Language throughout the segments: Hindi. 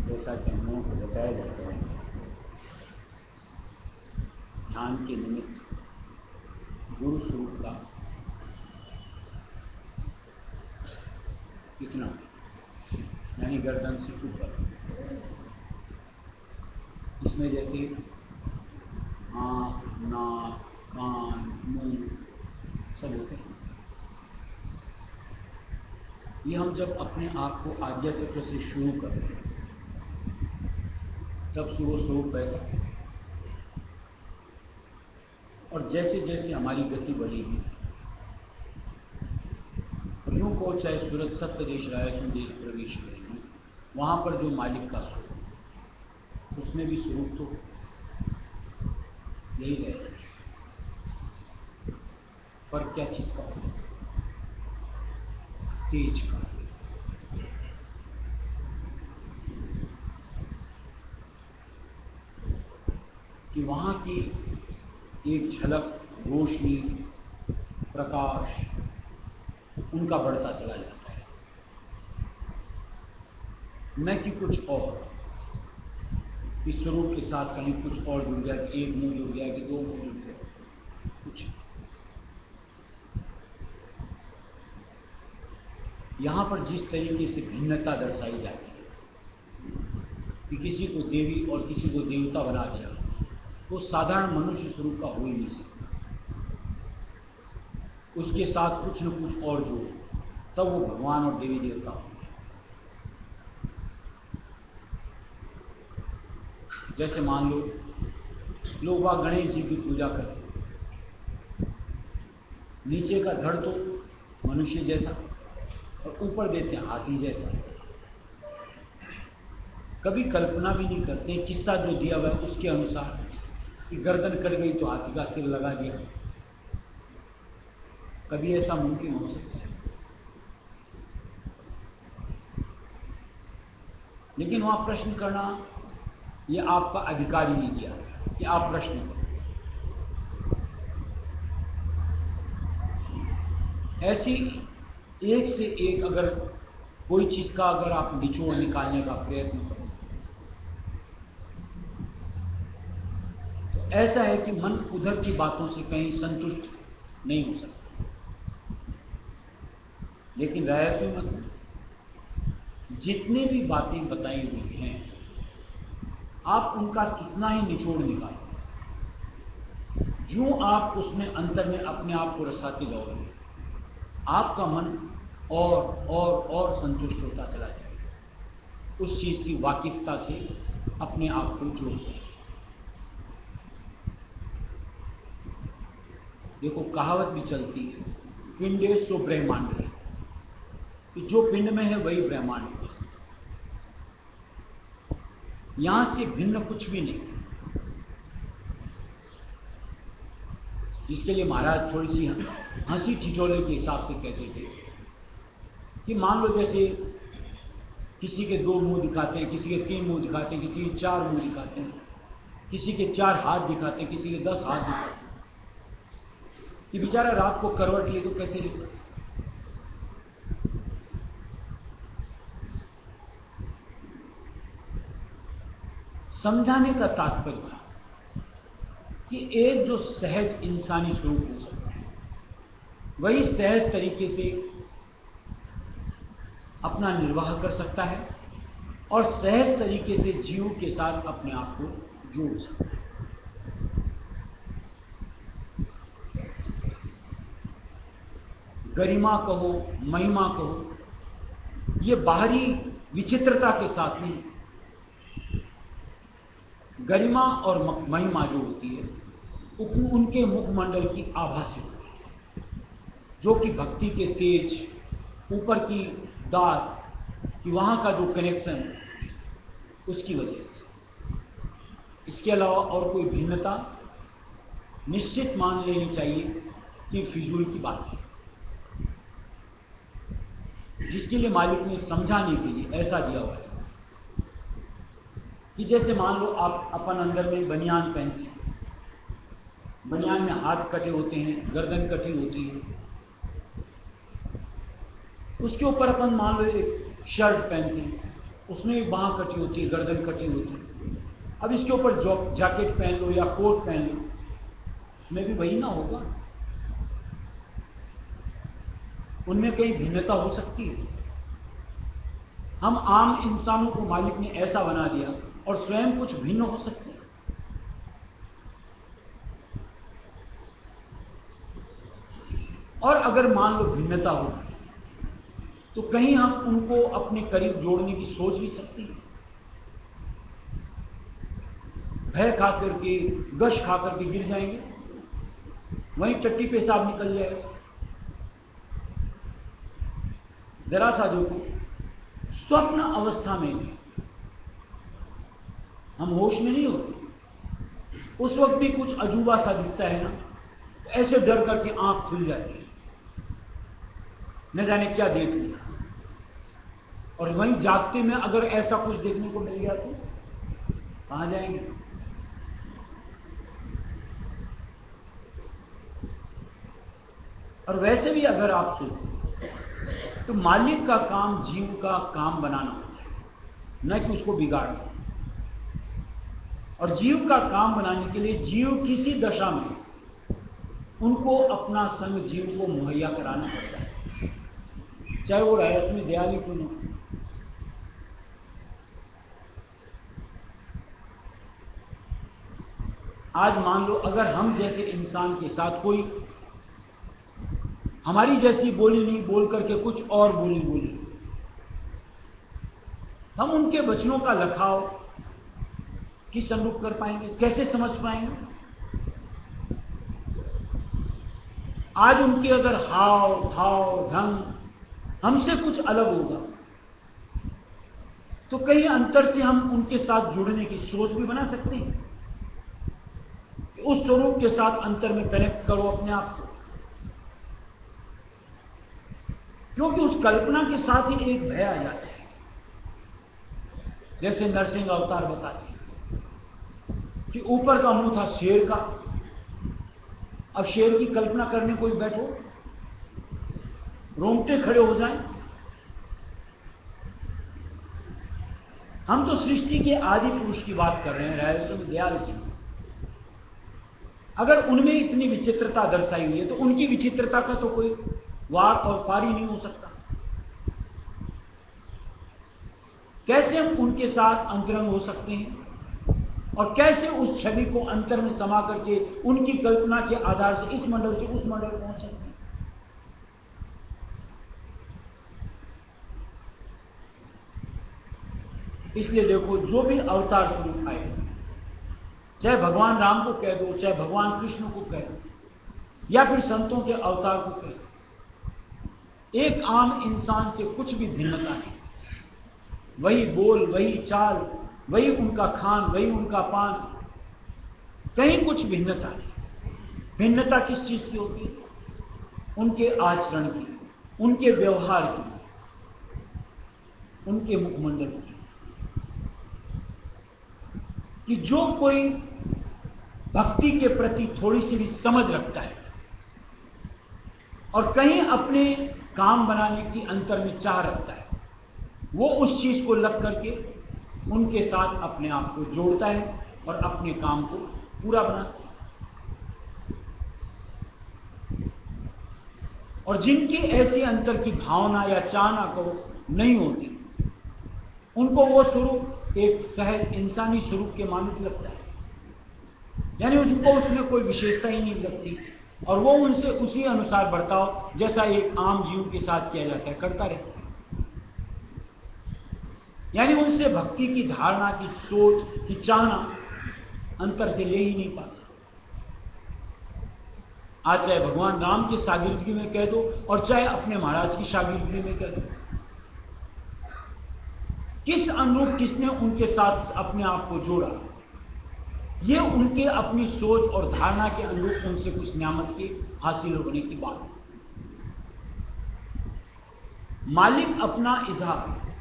जैसा कि हम लोगों को बताया जाता है, ध्यान के निमित्त गुरु स्वरूप का इतना यानी गर्दन से ऊपर, इसमें जैसे आँख, नाक, कान, मुंह सब होते हैं। ये हम जब अपने आप को आज्ञा चक्र से शुरू करते हैं तब से वो स्वरूप ऐसा है। और जैसे जैसे हमारी गति बढ़ेगी, यूं को चाहे सूरत सप्त देश रायसुन देश प्रवेश करेगी, वहां पर जो मालिक का स्वरूप, उसमें भी स्वरूप तो यही रहेगा। पर क्या चीज का होगा? तेज का। कि वहां की एक झलक, रोशनी, प्रकाश उनका बढ़ता चला जाता है, न कि कुछ और। इस स्वरूप के साथ कहीं कुछ और जुड़ गया कि एक मुंह जुड़ गया कि दो मुंह जुड़ गया, कुछ। यहां पर जिस तरीके से भिन्नता दर्शाई जाती है कि किसी को देवी और किसी को देवता बना दिया, वो साधारण मनुष्य स्वरूप का हो ही नहीं सकता। उसके साथ कुछ न कुछ और जोड़ो, तब वो भगवान और देवी देवता होंगे। जैसे मान लो लोग वहाँ गणेश जी की पूजा करते हैं, नीचे का धड़ तो मनुष्य जैसा और ऊपर देते हैं हाथी जैसा। कभी कल्पना भी नहीं करते, किस्सा जो दिया हुआ है उसके अनुसार कि गर्दन कट गई तो हाथी का सिर लगा दिया। कभी ऐसा मुमकिन हो सकता है? लेकिन वहां प्रश्न करना यह आपका अधिकार ही नहीं दिया कि आप प्रश्न करो। ऐसी एक से एक अगर कोई चीज का अगर आप निचोड़ निकालने का प्रयत्न करो तो ऐसा है कि मन उधर की बातों से कहीं संतुष्ट नहीं हो सकता। लेकिन रहस्य मत, जितनी भी बातें बताई हुई हैं आप उनका कितना ही निचोड़ निकालो, जो आप उसमें अंतर में अपने आप को रसाते जाओगे आपका मन और संतुष्ट होता चला जाएगा, उस चीज की वाकिफता से अपने आप को जोड़ जाए। देखो कहावत भी चलती है, पिंडे सो ब्रह्मांड है, कि जो पिंड में है वही ब्रह्मांड है, यहां से भिन्न कुछ भी नहीं। जिसके लिए महाराज थोड़ी सी हंसी ठिठोले के हिसाब से कहते थे कि मान लो जैसे किसी के 2 मुंह दिखाते हैं, किसी के 3 मुंह दिखाते हैं, किसी के 4 मुंह दिखाते हैं, किसी के 4 हाथ दिखाते हैं, किसी के 10 हाथ दिखाते हैं। कि बेचारा रात को करवट ले तो कैसे ले? समझाने का तात्पर्य था कि एक जो सहज इंसानी स्वरूप हो सकता है वही सहज तरीके से अपना निर्वाह कर सकता है और सहज तरीके से जीव के साथ अपने आप को जोड़ सकता है। गरिमा कहो, महिमा कहो, ये बाहरी विचित्रता के साथ नहीं, गरिमा और महिमा जो होती है उनके मुखमंडल की आभा से होती है, जो कि भक्ति के तेज, ऊपर की दात कि वहां का जो कनेक्शन उसकी वजह से। इसके अलावा और कोई भिन्नता निश्चित मान लेनी चाहिए कि फिजूल की बात है, जिसके लिए मालिक ने समझाने के लिए ऐसा दिया हुआ है कि जैसे मान लो आप अपन अंदर में बनियान पहनते हैं, बनियान में हाथ कटे होते हैं, गर्दन कटी होती है, उसके ऊपर अपन मान लो एक शर्ट पहनते हैं, उसमें भी बांह कटी होती है, गर्दन कटी होती है। अब इसके ऊपर जैकेट पहन लो या कोट पहन लो, उसमें भी वही ना होगा, उनमें कहीं भिन्नता हो सकती है। हम आम इंसानों को मालिक ने ऐसा बना दिया और स्वयं कुछ भिन्न हो सकते हैं। और अगर मान लो भिन्नता हो तो कहीं हम उनको अपने करीब जोड़ने की सोच भी सकते हैं। भय खाकर के, गश खाकर के गिर जाएंगे, वहीं चट्टी पेशाब निकल जाएगा। जरा सा जो स्वप्न अवस्था में भी हम होश में नहीं होते, उस वक्त भी कुछ अजूबा सा दिखता है ना, तो ऐसे डर करके आंख खुल जाती है, न जाने क्या देख लिया। और वहीं जागते में अगर ऐसा कुछ देखने को मिल गया तो कहां जाएंगे? और वैसे भी अगर आप सोचो तो मालिक का काम जीव का काम बनाना होता है, न कि उसको बिगाड़ना। और जीव का काम बनाने के लिए जीव किसी दशा में उनको अपना संग जीव को मुहैया कराना पड़ता है, चाहे वो रहस्य में दयालु क्यों न। आज मान लो अगर हम जैसे इंसान के साथ कोई हमारी जैसी बोली नहीं बोल करके कुछ और बोली, हम उनके वचनों का लखाव किस अनुरूप कर पाएंगे, कैसे समझ पाएंगे? आज उनके अगर हाव भाव ढंग हमसे कुछ अलग होगा तो कहीं अंतर से हम उनके साथ जुड़ने की सोच भी बना सकते हैं। उस स्वरूप के साथ अंतर में कनेक्ट करो अपने आप को, क्योंकि उस कल्पना के साथ ही एक भय आ जाता है। जैसे नरसिंह अवतार बताते हैं कि ऊपर का मुंह था शेर का, अब शेर की कल्पना करने कोई बैठो, रोंगटे खड़े हो जाएं। हम तो सृष्टि के आदि पुरुष की बात कर रहे हैं, रायचंद्र दयाल जी। अगर उनमें इतनी विचित्रता दर्शाई हुई है तो उनकी विचित्रता का तो कोई वार और पार ही नहीं हो सकता। कैसे हम उनके साथ अंतरंग हो सकते हैं और कैसे उस छवि को अंतर में समा करके उनकी कल्पना के आधार से इस मंडल से उस मंडल पहुंच सकते हैं। इसलिए देखो, जो भी अवतार स्वरूप आए, चाहे भगवान राम को कह दो, चाहे भगवान कृष्ण को कह दो, या फिर संतों के अवतार को कह दो, एक आम इंसान से कुछ भी भिन्नता नहीं। वही बोल, वही चाल, वही उनका खान, वही उनका पान, कहीं कुछ भिन्नता नहीं। भिन्नता किस चीज की होती है? उनके आचरण की, उनके व्यवहार की, उनके मुखमंडल की। कि जो कोई भक्ति के प्रति थोड़ी सी भी समझ रखता है और कहीं अपने काम बनाने की अंतर में चाह रखता है, वो उस चीज को लग करके उनके साथ अपने आप को जोड़ता है और अपने काम को पूरा बनाता है। और जिनकी ऐसी अंतर की भावना या चाहना को नहीं होती, उनको वो स्वरूप एक सहज इंसानी स्वरूप के मानक लगता है, यानी उनको उसमें कोई विशेषता ही नहीं लगती और वो उनसे उसी अनुसार बर्ताव जैसा एक आम जीव के साथ किया जाता है करता रहता है। यानी उनसे भक्ति की धारणा, की सोच, की चाहना अंतर से ले ही नहीं पाता। आज चाहे भगवान राम की शागिर्दगी में कह दो और चाहे अपने महाराज की शागिर्दगी में कह दो, किस अनुरूप किसने उनके साथ अपने आप को जोड़ा, ये उनके अपनी सोच और धारणा के अनुरूप उनसे कुछ नियामत की हासिल होने की बात है। मालिक अपना इजहार,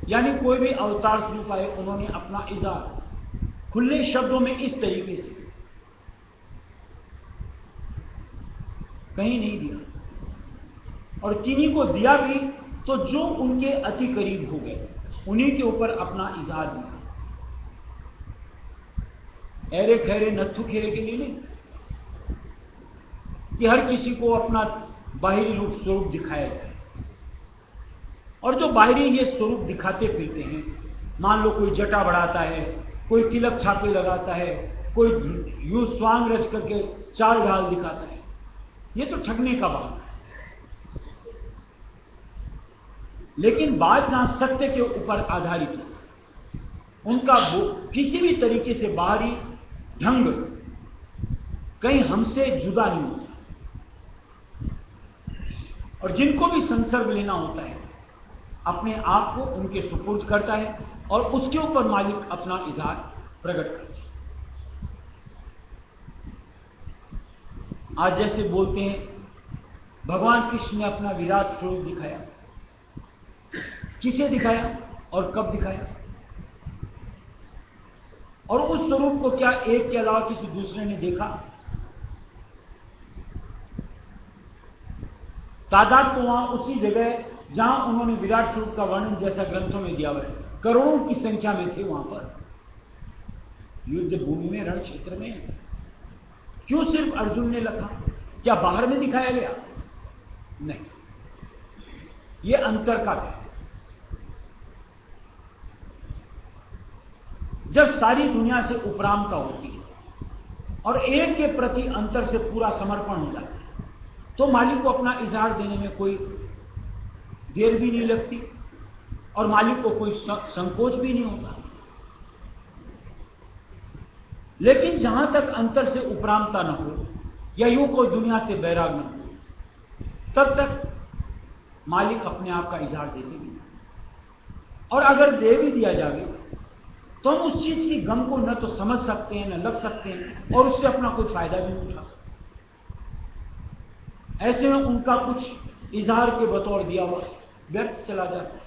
यानी कोई भी अवतार स्वरूप आए, उन्होंने अपना इजहार खुले शब्दों में इस तरीके से कहीं नहीं दिया, और किन्हीं को दिया भी तो जो उनके अति करीब हो गए, उन्हीं के ऊपर अपना इजहार दिया। ऐरे खैरे नत्थु खेरे के लिए नहीं कि हर किसी को अपना बाहरी रूप स्वरूप दिखाया जाए। और जो बाहरी ये स्वरूप दिखाते फिरते हैं, मान लो कोई जटा बढ़ाता है, कोई तिलक छापे लगाता है, कोई यूं स्वांग रच करके चाल ढाल दिखाता है, ये तो ठगने का बहाना है। लेकिन बात जहां सत्य के ऊपर आधारित है, उनका किसी भी तरीके से बाहरी ढंग कहीं हमसे जुदा नहीं होता। और जिनको भी संसर्ग लेना होता है, अपने आप को उनके सुपुर्द करता है और उसके ऊपर मालिक अपना इजहार प्रकट करता है। आज जैसे बोलते हैं, भगवान कृष्ण ने अपना विराट स्वरूप दिखाया, किसे दिखाया और कब दिखाया, और उस स्वरूप को क्या एक के अलावा किसी दूसरे ने देखा? तादाद तो वहां उसी जगह जहां उन्होंने विराट स्वरूप का वर्णन जैसा ग्रंथों में दिया हुआ है, करोड़ों की संख्या में थे वहां पर युद्ध भूमि में, रण क्षेत्र में। क्यों सिर्फ अर्जुन ने लिखा? क्या बाहर में दिखाया गया? नहीं, ये अंतर का है। जब सारी दुनिया से उपरामता होती है और एक के प्रति अंतर से पूरा समर्पण हो जाता है, तो मालिक को अपना इजहार देने में कोई देर भी नहीं लगती और मालिक को कोई संकोच भी नहीं होता। लेकिन जहां तक अंतर से उपरामता न हो, या यूं कोई दुनिया से बैराग न हो, तब तक मालिक अपने आप का इजहार देते नहीं। और अगर दे भी दिया जाए तो हम उस चीज की गम को न तो समझ सकते हैं, न लग सकते हैं, और उससे अपना कोई फायदा भी नहीं उठा सकते। ऐसे में उनका कुछ इजहार के बतौर दिया हुआ व्यर्थ चला जाता है।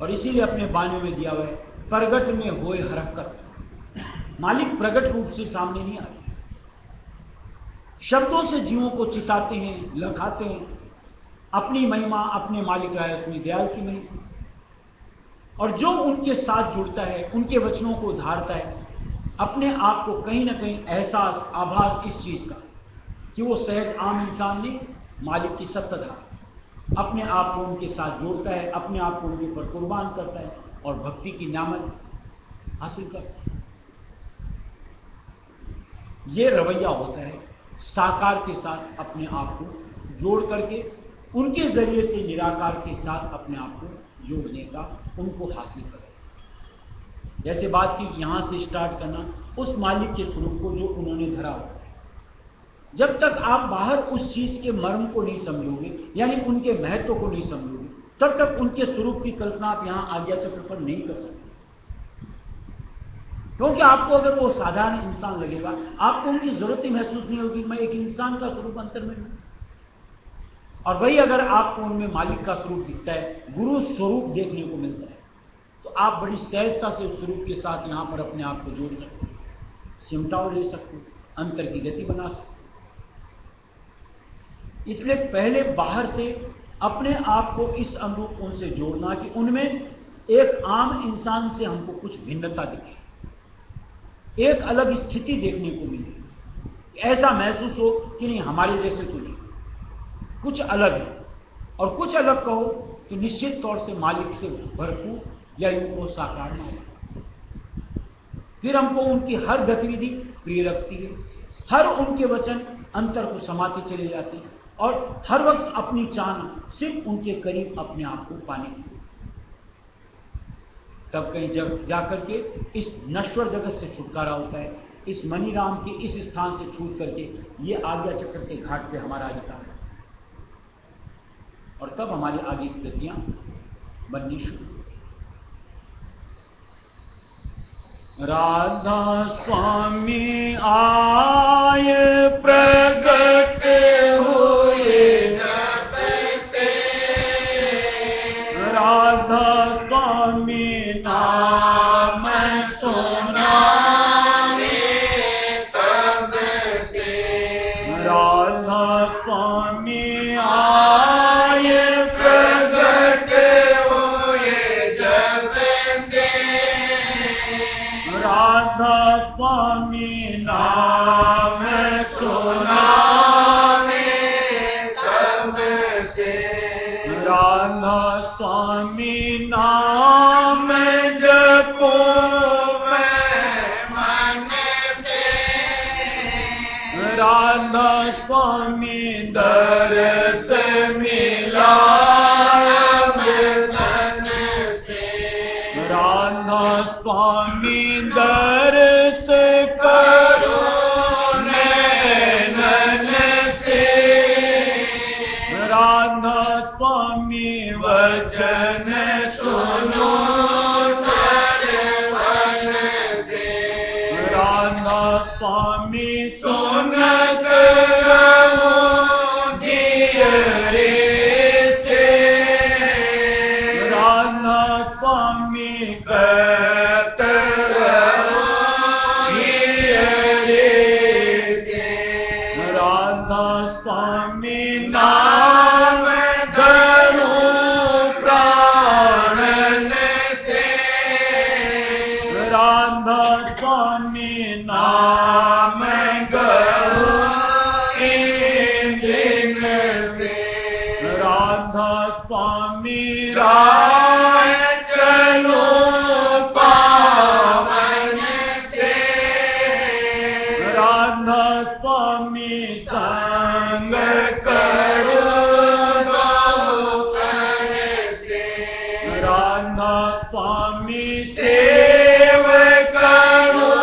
और इसीलिए अपने बानी में दिया हुआ है, प्रगट में होए हरकत। मालिक प्रगट रूप से सामने नहीं आते, शब्दों से जीवों को चिताते हैं, लखाते हैं। अपनी महिमा अपने मालिक रायस्मी दयाल की महिमा, और जो उनके साथ जुड़ता है, उनके वचनों को धारता है, अपने आप को कहीं ना कहीं एहसास, आभास इस चीज का कि वो सहज आम इंसान नहीं, मालिक की सत्ताधार, अपने आप को उनके साथ जोड़ता है, अपने आप को उनके ऊपर कुर्बान करता है और भक्ति की नियामत हासिल करता है। ये रवैया होता है साकार के साथ अपने आप को जोड़ करके, उनके जरिए से निराकार के साथ अपने आप को जोड़ने का, उनको हासिल करना। जैसे बात की यहां से स्टार्ट करना उस मालिक के स्वरूप को जो उन्होंने धरा हुआ है। जब तक आप बाहर उस चीज के मर्म को नहीं समझोगे, यानी उनके महत्व को नहीं समझोगे, तब तक उनके स्वरूप की कल्पना आप यहां आज्ञा चक्र पर नहीं कर सकते। क्योंकि आपको अगर वो साधारण इंसान लगेगा, आपको उनकी जरूरत ही महसूस नहीं होगी। मैं एक इंसान का स्वरूप अंतर में हूं, और वही अगर आपको उनमें मालिक का स्वरूप दिखता है, गुरु स्वरूप देखने को मिलता है, तो आप बड़ी सहजता से उस स्वरूप के साथ यहां पर अपने आप को जोड़ सकते, सिमटाव ले सकते, अंतर की गति बना सकते। इसलिए पहले बाहर से अपने आप को इस अनुरूप उनसे जोड़ना कि उनमें एक आम इंसान से हमको कुछ भिन्नता दिखे, एक अलग स्थिति देखने को मिले, ऐसा महसूस हो कि नहीं हमारे जैसे तो नहीं, कुछ अलग है। और कुछ अलग कहो तो निश्चित तौर से मालिक से भरपूर या उनको साकार मालिक। फिर हमको उनकी हर गतिविधि प्रिय लगती है, हर उनके वचन अंतर को समाते चले जाते हैं, और हर वक्त अपनी चाह सिर्फ उनके करीब अपने आप को पाने की। तब कहीं जब जाकर के इस नश्वर जगत से छुटकारा होता है, इस मनीराम के इस स्थान से छूट करके ये आज्ञा चक्र के घाट पे हमारा अधिकार है, और तब हमारी आगे की गतियां बननी शुरू। राधा स्वामी आय प्रगट हुए जब से, राधा स्वामी नाम सुना तब से, राधा स्वामी आय प्रगट हुए जब से, राधा स्वामी नाम सुना तब से, राधा स्वामी नाम जपो मैं मन से, राधा स्वामी दर्श मिला तन से, राधा स्वामी दर्श करो नैनन से, राधा स्वामी वचन सुनो सरवन से, राधा स्वामी सुनत रहो जियरे से, राधा स्वामी कहत रहो जियरे से, राधा स्वामी नाम धरो प्राणन से, राधा स्वामी नाम गहो दिन से, राधा स्वामी राय चलो पावन से, राधा स्वामी संग करो कर से, राधा स्वामी सेव करो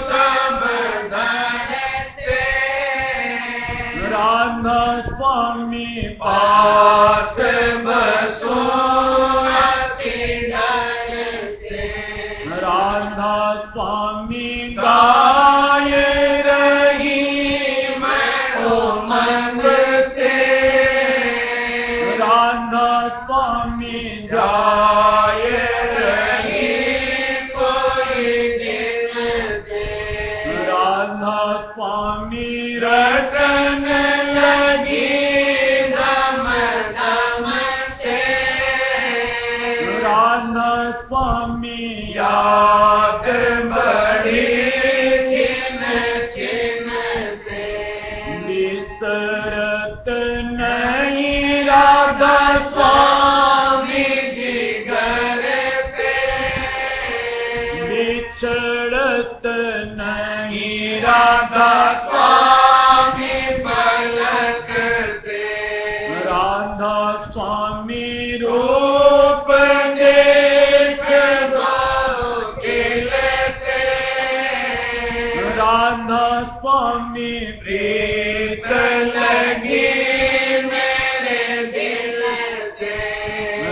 सब धन पास बसो अति डर से। राधा स्वामी गाय रही मैं उमंग से। राधा स्वामी जाय रही कोई दिन से। राधा स्वामी रटन लगी दम दम से। राधा स्वामी याद बढ़ी छिन छिन से। विसरत नहीं राधा स्वामी जिगर से। बिछड़त नहीं राधा स्वामी पलक से। राधा स्वामी रूप देख दो खिल से। राधा स्वामी प्रीत लगी मेरे दिल से।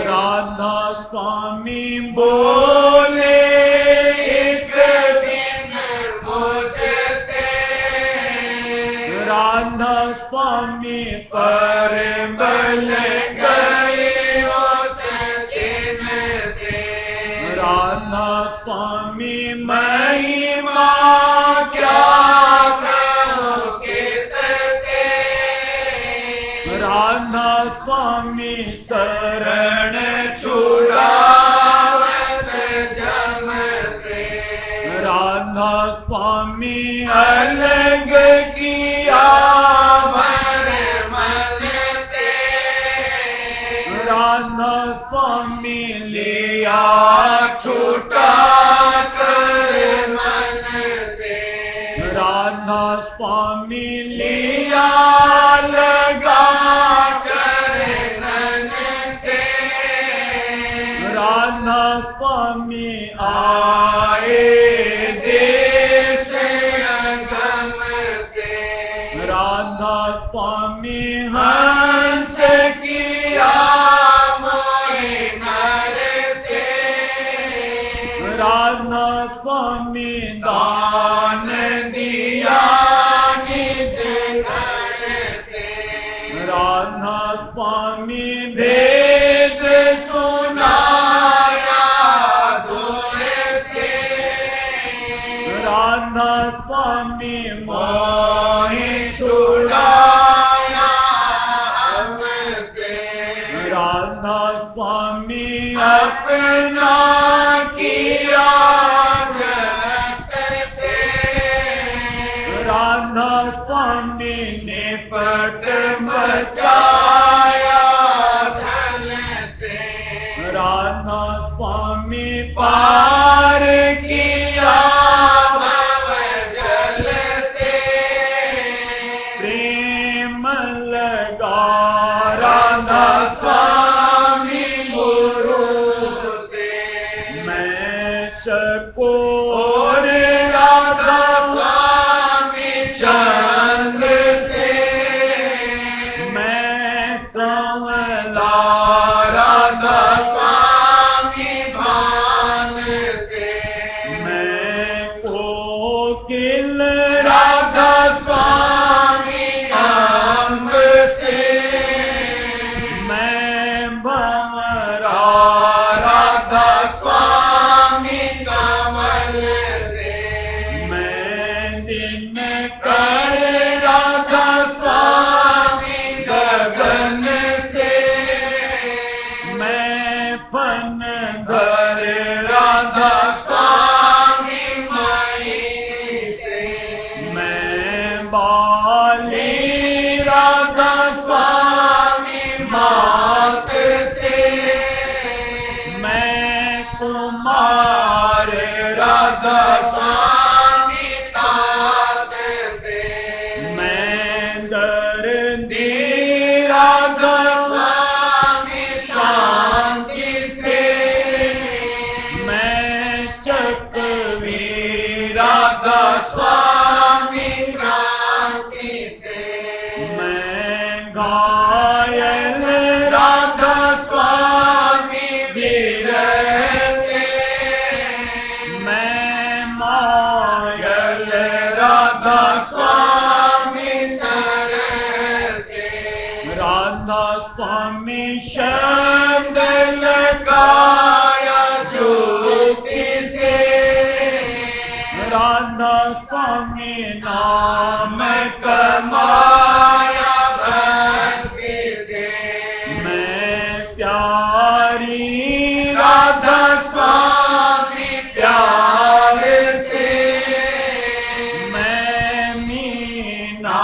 राधा स्वामी बोले एक दिन मुझसे। राधा स्वामी पर बल गए उस दिन से। राधा स्वामी महिमा क्या कहूँ किससे। राधा स्वामी शरण छुड़ावत जम से। राधा स्वामी अलग किया भर मन से। राधा स्वामी लिया छूटा कर मन से। राधा स्वामी लिया लगा चरणन से। राधा स्वामी आए देश अगम से। राधा स्वामी हंस किया मोहि नर से। राधा स्वामी दान दिया निज घर से। राधा स्वामी वेद सुनाया दूर से। राधा स्वामी मोहि छुड़ाया हमसे। राधा स्वामी अपना किया जगत से। राधा स्वामी निपट बचाया छल से। राधा स्वामी पार किया भव जल से। प्रेम लगा राधा स्वामी गुरु से। मैं चकोर और राधा स्वामी चंद से। मैं कमला राधा स्वामी भान से। मैं कोकिल राधा स्वामी अम्ब से। मैं भंवरा राधा स्वामी कमल से। मैं दिन कर राधा स्वामी गगन से। मैं फन धर राधा स्वामी मणि से। मैं बाली राधा स्वामी मात से। मैं कुमार राधा स्वामी तात से। मैं दर्दी राधा स्वामी शांति से। मैं चकवी राधा स्वामी क्रांति से। मैं गाय स्वामी नाम कमाया भक्ति से मैं प्यारी राधा स्वामी प्यार से मैं मीना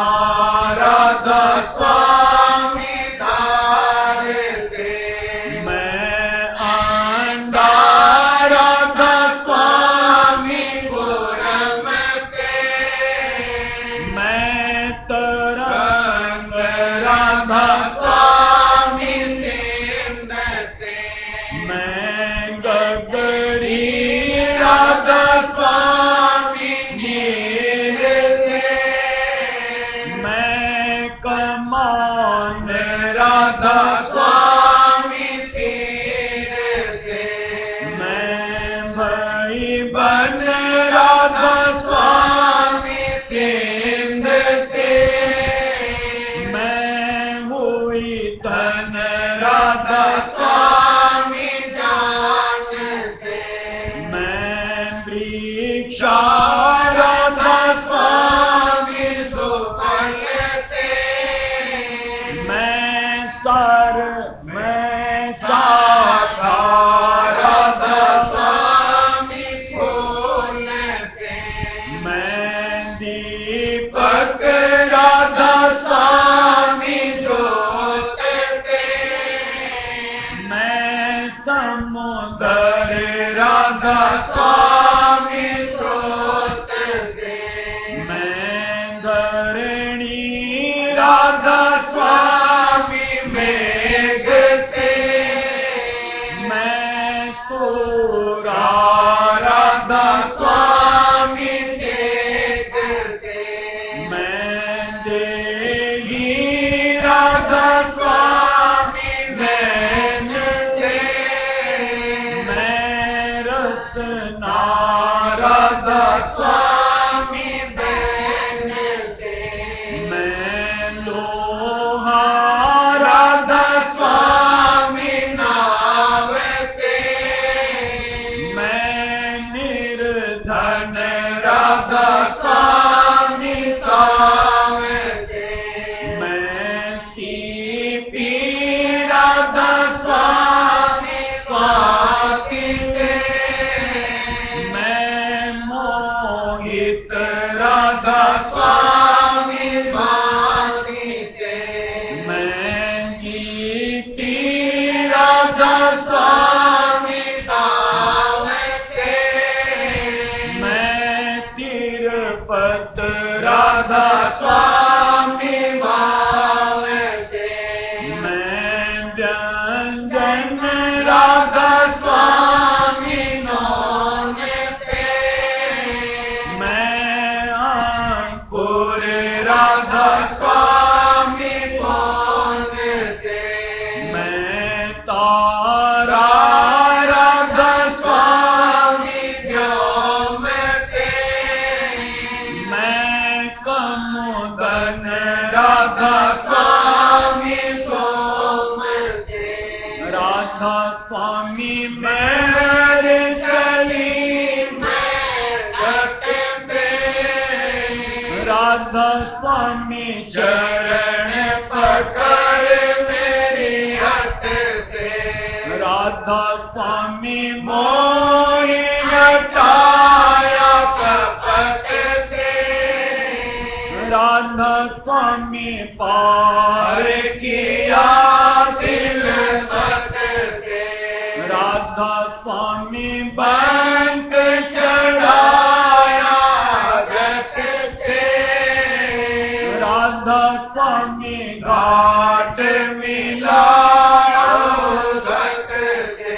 राधा स्वामी धार से मैं अंडा राधा स्वामी पूरम से मैं तरंग राधा स्वामी सिंध से मैं गगरी राधा स्वामी नीर से मैं कमान राधा स्वामी तीर से मैं भई बन राधा स्वामी सिंध से मैं हुई तन राधा स्वामी जान से मैं वृक्षा राधा स्वामी सुफल से मैं सर मैं शाखा साखा राधा स्वामी फूल से मैं दीपक पक राधा स्वामी ज्योत से मैं समुद्र राधा स्वामी स्रोत से मैं धरणी राधा स्वामी मेघ से मैं तोरा राधा स्वामी तेज से मैं देही राधा स्वामी नैन से मैं रसना राधा स्वामी बैन से मैं लोहा राधा स्वामी नाव से मैं निर्धन राधा स्वामी साव से मैं सीपी राधा स्वामी स्वाति से मैं मोहित राधा स्वामी भांति से मैं जीती राधा स्वामी दाव से मैं तिरुपत राधा स्वामी भाव से मैं व्यंजन राधा स्वामी नौन से मैं अंकुर राधा स्वामी कौन से मैं तारा राधा स्वामी व्योम से मैं कमुदन राधा स्वामी सोम से राधा स्वामी मैं चली मैं घट से राधा स्वामी चरण पकड़ मेरी हट से राधा स्वामी मोहि हटाया कपट से राधा स्वामी पार किया दिल तक से राधा स्वामी बंक चढ़ाया जट से राधा स्वामी घाट मिलाया घट से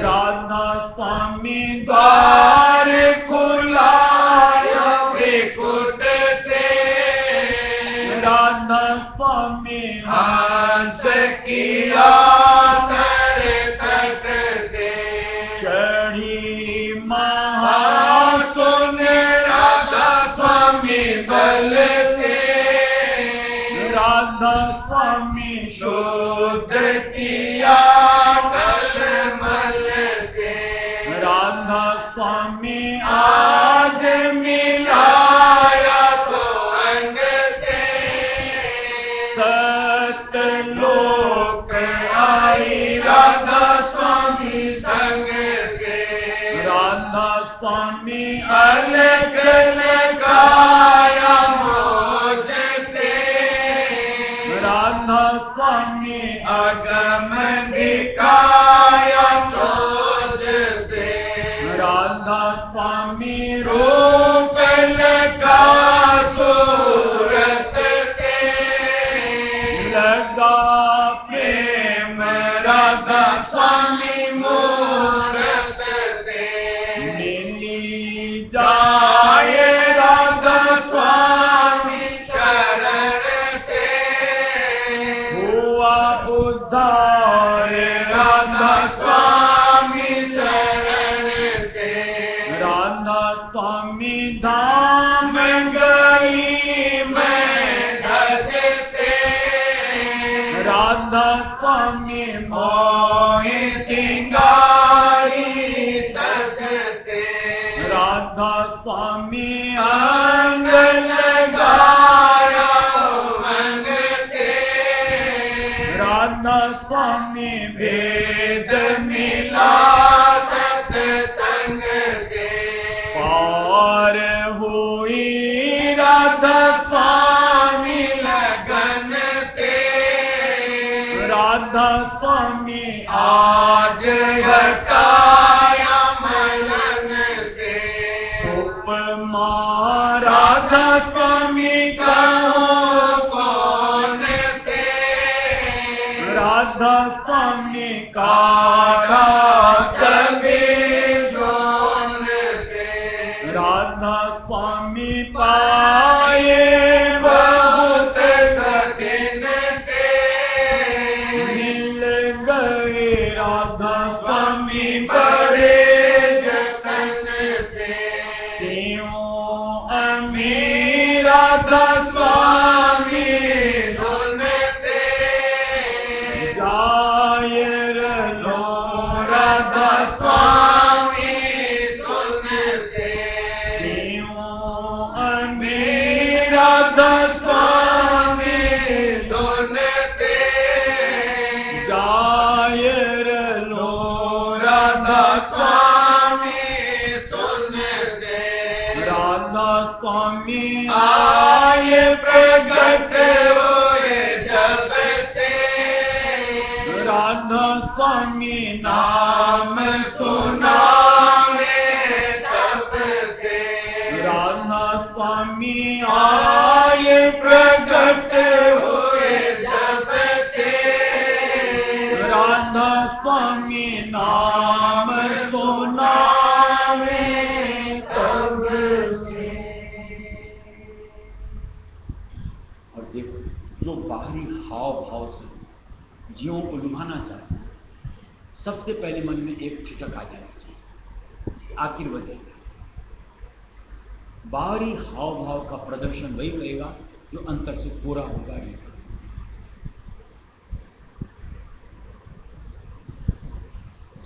राधा स्वामी द्वार खुलाया त्रिकुट से राधा स्वामी हंस किया कर तट से चढ़ी महासुन राधा स्वामी बल से राधा स्वामी शुद्ध किया कलमल से राधा स्वामी आज मिलाया राधा स्वामी मोहि सिंगारी सज से राधा स्वामी अंग लगाया अंग से राधा स्वामी वेद मिला सत्संग से पार हुई राधा स्वामी लगन से राधा स्वामी आज हटाया मलन से उपमा राधा स्वामी कहो कौन से राधा स्वामी काढ़ा सभी जोन से राधा स्वामी पाए बहुत कठिन से मिल गए राधा स्वामी बड़े जतन से क्यों अमीर राधा स्वामी धुन से जायर लो राधा स्वामी धुन से क्यों अमीर राधा स्वामी धुन से जायर लो राधा स्वामी सुन से राधा स्वामी आए प्रगट हुए जब से राधा स्वामी नाम सुना में तब से राधा स्वामी आए प्रगट हुए जब से राधा स्वामी नाम सुना में तब से। और देखो जो बाहरी हाव भाव से जीवों को लुभाना चाहते हैं, सबसे पहले मन में एक ठिठक आ जाना चाहिए। आखिर वजह बाहरी हाव भाव का प्रदर्शन वही करेगा जो अंतर से पूरा होगा नहीं।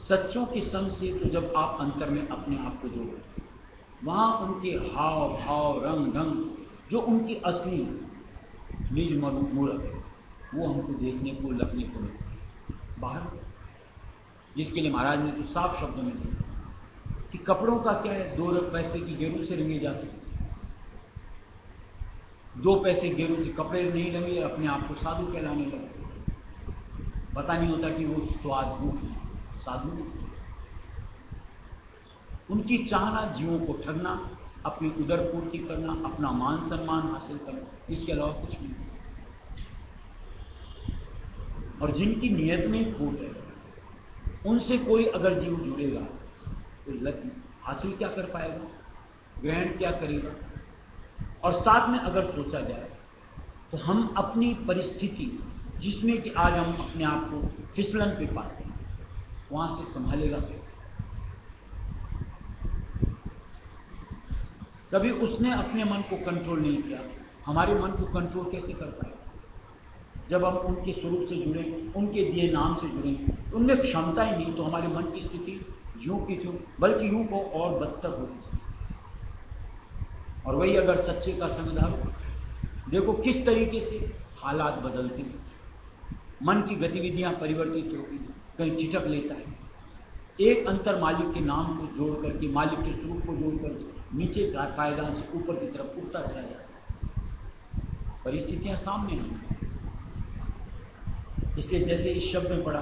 सच्चों के संग से तो जब आप अंतर में अपने आप को जोड़ो, वहां उनके हाव भाव रंग ढंग जो उनकी असली निज मूर्त है वो हमको देखने को लगने को मिलता है बाहर, जिसके लिए महाराज ने तो साफ शब्दों में दिया कि कपड़ों का क्या है, 2 पैसे की गेरू से रंगे जा सकते, 2 पैसे गेरू के कपड़े नहीं रंगे अपने आप को साधु कहलाने लगते, पता नहीं होता कि वो स्वाद रूप है साधु नहीं। उनकी चाहना जीवों को ठगना, अपनी उदर पूर्ति करना, अपना मान सम्मान हासिल करना, इसके अलावा कुछ नहीं। और जिनकी नियत में खोट है उनसे कोई अगर जीव जुड़ेगा तो हासिल क्या कर पाएगा, ग्रहण क्या करेगा। और साथ में अगर सोचा जाए तो हम अपनी परिस्थिति जिसमें कि आज हम अपने आप को फिसलन पे पाते हैं वहां से संभालेगा कैसे। कभी उसने अपने मन को कंट्रोल नहीं किया, हमारे मन को कंट्रोल कैसे कर पाएगा। जब हम उनके स्वरूप से जुड़े, उनके दिए नाम से जुड़े, उनमें क्षमता ही नहीं तो हमारे मन की स्थिति यूं की त्यों बल्कि यूं को और बदतर होगी। और वही अगर सच्चे का संग देखो किस तरीके से हालात बदलते हैं, मन की गतिविधियां परिवर्तित होती हैं, कहीं झिझक लेता है। एक अंतर मालिक के नाम को जोड़ करके, मालिक के स्वरूप को जोड़ करके नीचे का पायदान से ऊपर की तरफ उठता चला जाता है। परिस्थितियां सामने हैं। इसलिए जैसे इस शब्द में पढ़ा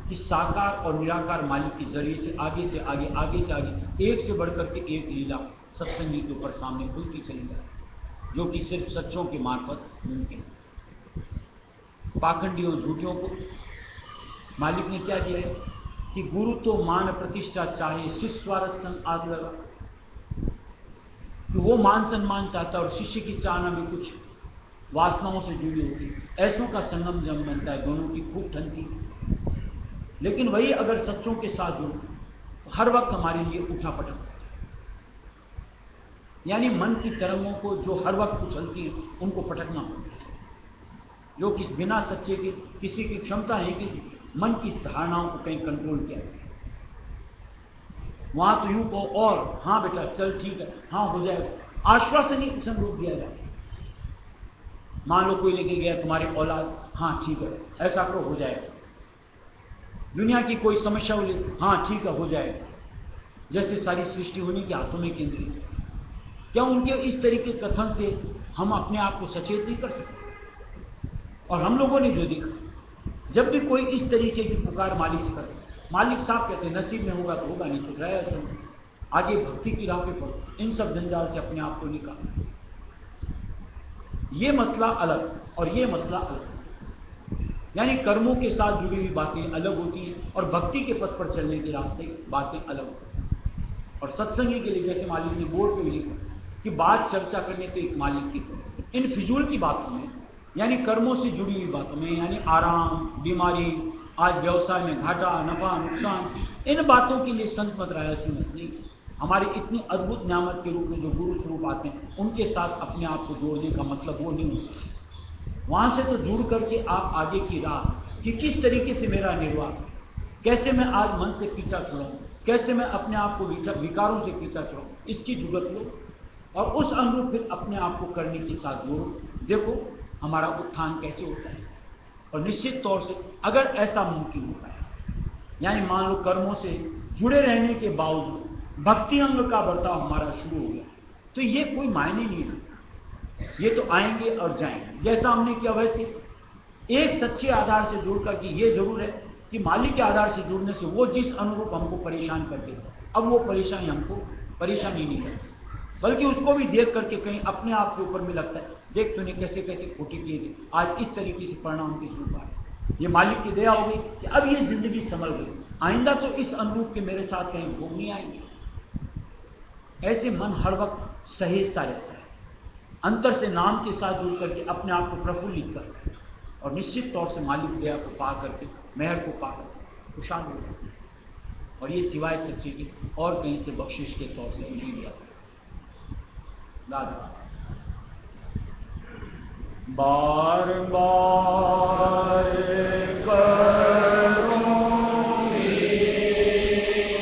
कि साकार और निराकार मालिक के जरिए से आगे से आगे, आगे से आगे, एक से बढ़कर के एक लीला सत्संगी के ऊपर सामने खुलती चली जाए, जो कि सिर्फ सच्चों के मार्फत मुमकिन है। पाखंडियों झूठियों को मालिक ने क्या दिया है कि गुरु तो मान प्रतिष्ठा चाहे, शिष्य स्वार्थ संग आग लगा, कि वो मान सम्मान चाहता और शिष्य की चाहना में कुछ वासनाओं से जुड़ी होती, ऐसों का संगम जब बनता है, दोनों की खूब ठनती। लेकिन वही अगर सच्चों के साथ जुड़ तो हर वक्त हमारे लिए उठा पटक, यानी मन की तरंगों को जो हर वक्त उछलती है उनको पटकना होता है। जो कि बिना सच्चे के किसी की क्षमता है कि मन की धारणाओं को कहीं कंट्रोल किया जाए। वहां तो यूं को और हाँ बेटा चल ठीक है, हाँ हो जाएगा, आश्वासन ही किस्म रूप दिया जाए। मान लो कोई लेके गया तुम्हारी औलाद, हाँ ठीक है ऐसा करो हो जाएगा। दुनिया की कोई समस्या हो, हाँ ठीक है हो जाएगा, जैसे सारी सृष्टि होने के हाथों में केंद्रित। क्या उनके इस तरीके कथन से हम अपने आप को सचेत नहीं कर सकते? और हम लोगों ने जो देखा, जब भी कोई इस तरीके की पुकार मालिक से करते, मालिक साहब कहते नसीब में होगा तो होगा, नहीं तो रहा सुन, आगे भक्ति की राह पे पड़ो, इन सब जंजाल से अपने आप को निकाल। ये मसला अलग और ये मसला अलग, यानी कर्मों के साथ जुड़ी हुई बातें अलग होती हैं और भक्ति के पथ पर चलने के रास्ते बातें अलग होती हैं। और सत्संगी के लिए जैसे मालिक ने बोर्ड पे भी लिखा कि बात चर्चा करने तो एक मालिक की, इन फिजूल की बातों में, यानी कर्मों से जुड़ी हुई बातों में, यानी आराम, बीमारी, आज व्यवसाय में घाटा, नफा, नुकसान, इन बातों के लिए संत मत राया सुनत नहीं। हमारी इतनी अद्भुत नियामत के रूप में जो गुरु स्वरूप आते हैं, उनके साथ अपने आप को जोड़ने का मतलब वो नहीं होता। वहां से तो जुड़ करके आप आगे की राह कि किस तरीके से मेरा निर्वाह, कैसे मैं आज मन से पीछा छुड़ाऊं, कैसे मैं अपने आप को विकारों से पीछा छुड़ाऊं, इसकी जुगत लो और उस अनुरूप फिर अपने आप को करने के साथ जोड़ो। देखो हमारा उत्थान कैसे होता है। और निश्चित तौर से अगर ऐसा मुमकिन होता है, यानी मान लो कर्मों से जुड़े रहने के बावजूद भक्ति अंग का बर्ताव हमारा शुरू हो गया, तो ये कोई मायने नहीं है, ये तो आएंगे और जाएंगे। जैसा हमने किया वैसे एक सच्चे आधार से जुड़कर कि ये जरूर है कि मालिक के आधार से जुड़ने से वो जिस अनुरूप हमको परेशान करते थे, अब वो परेशानी हमको परेशानी नहीं करती, बल्कि उसको भी देख करके कहीं अपने आप के ऊपर में लगता है, देख तूने कैसे कैसे खोटे किए थे, आज इस तरीके से परिणाम के स्वरूप आए। ये मालिक की दया हो गई कि अब ये जिंदगी संभल गई, आइंदा तो इस अनुरूप के मेरे साथ कहीं भोग नहीं आएंगे। ऐसे मन हर वक्त सहेजता रहता है, अंतर से नाम के साथ जुड़ करके अपने आप को प्रफुल्लित कर, और निश्चित तौर से मालिक दया को पा करके, मेहर को पा करके खुशहाल हो जाता है। और ये सिवाय सच्चे की और कहीं से बख्शिश के तौर से नहीं दिया दादा। बार बार करूं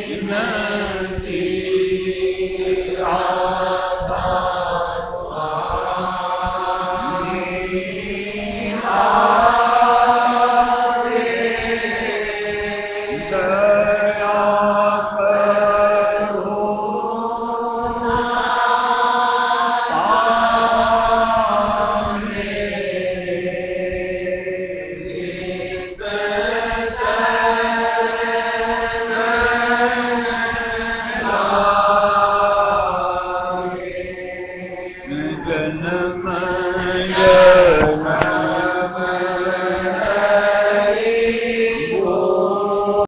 विनती जनमय